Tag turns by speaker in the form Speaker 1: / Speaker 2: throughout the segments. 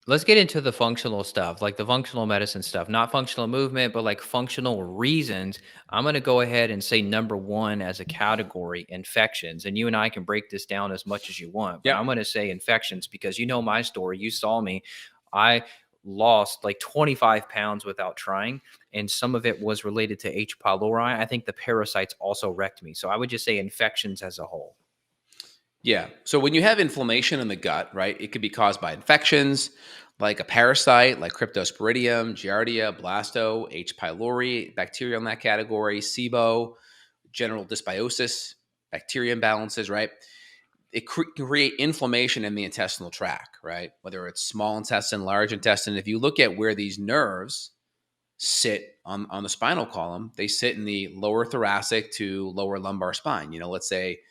Speaker 1: Let's get into the functional stuff, like the functional medicine stuff, not functional movement, but like functional reasons. I'm going to go ahead and say number one as a category, infections. And you and I can break this down as much as you want, but
Speaker 2: Yep.
Speaker 1: I'm going to say infections because you know my story. You saw me. I lost like 25 pounds without trying, and some of it was related to H. pylori. I think the parasites also wrecked me. So I would just say infections as a whole.
Speaker 2: Yeah. So when you have inflammation in the gut, right, it could be caused by infections like a parasite, like Cryptosporidium, Giardia, Blasto, H. pylori, bacteria in that category, SIBO, general dysbiosis, bacteria imbalances, right? It can create inflammation in the intestinal tract, right? Whether it's small intestine, large intestine. If you look at where these nerves sit on the spinal column, they sit in the lower thoracic to lower lumbar spine. Let's say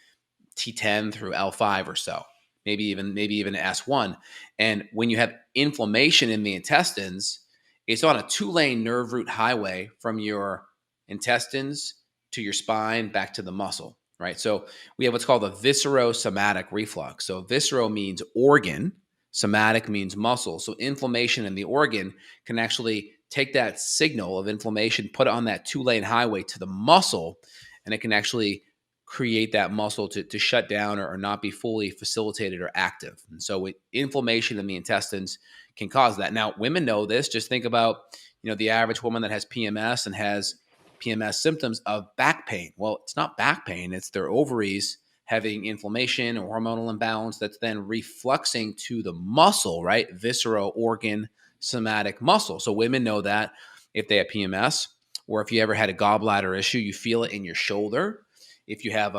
Speaker 2: T10 through L5 or so, maybe even S1. And when you have inflammation in the intestines, it's on a two-lane nerve root highway from your intestines to your spine back to the muscle, right? So we have what's called a viscerosomatic reflux. So viscero means organ, somatic means muscle. So inflammation in the organ can actually take that signal of inflammation, put it on that two-lane highway to the muscle, and it can actually create that muscle to shut down or not be fully facilitated or active. And so inflammation in the intestines can cause that. Now, women know this. Just think about, the average woman that has PMS and has PMS symptoms of back pain. Well, it's not back pain, it's their ovaries having inflammation or hormonal imbalance that's then refluxing to the muscle, right? Visceral organ somatic muscle. So women know that if they have PMS, or if you ever had a gallbladder issue, you feel it in your shoulder. If you have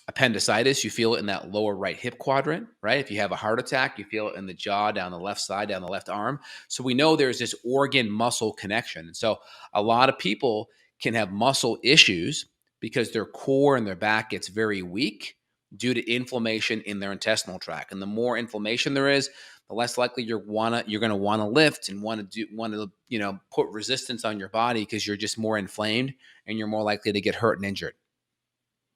Speaker 2: appendicitis, you feel it in that lower right hip quadrant, right? If you have a heart attack, you feel it in the jaw, down the left side, down the left arm. So we know there's this organ muscle connection. And so a lot of people can have muscle issues because their core and their back gets very weak due to inflammation in their intestinal tract. And the more inflammation there is, the less likely you're going to want to lift and want to put resistance on your body because you're just more inflamed and you're more likely to get hurt and injured.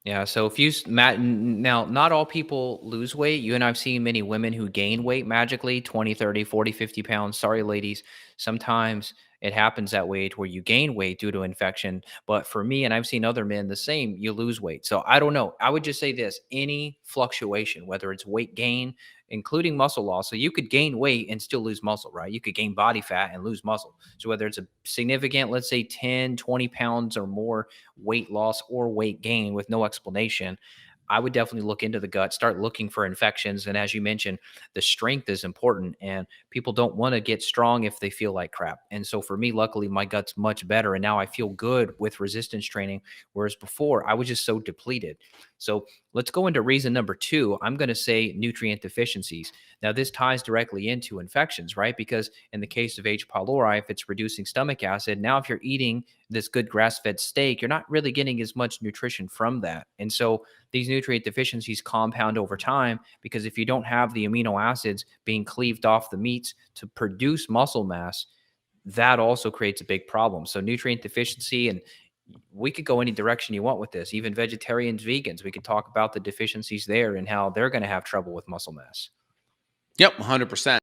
Speaker 1: Yeah. So if you, Matt, now, not all people lose weight. You and I've seen many women who gain weight magically 20, 30, 40, 50 pounds. Sorry, ladies. Sometimes it happens that way to where you gain weight due to infection. But for me, and I've seen other men the same, you lose weight. So I don't know. I would just say this, any fluctuation, whether it's weight gain, including muscle loss. So you could gain weight and still lose muscle, right? You could gain body fat and lose muscle. So whether it's a significant, let's say 10, 20 pounds or more weight loss or weight gain with no explanation, I would definitely look into the gut, start looking for infections. And as you mentioned, the strength is important. And people don't want to get strong if they feel like crap. And so for me, luckily, my gut's much better. And now I feel good with resistance training. Whereas before, I was just so depleted. So let's go into reason number two. I'm going to say nutrient deficiencies. Now, this ties directly into infections, right? Because in the case of H. pylori, if it's reducing stomach acid, now if you're eating this good grass fed steak, you're not really getting as much nutrition from that. And so these nutrient deficiencies compound over time because if you don't have the amino acids being cleaved off the meats to produce muscle mass, that also creates a big problem. So nutrient deficiency, and we could go any direction you want with this. Even vegetarians, vegans, we could talk about the deficiencies there and how they're going to have trouble with muscle mass.
Speaker 2: Yep, 100%.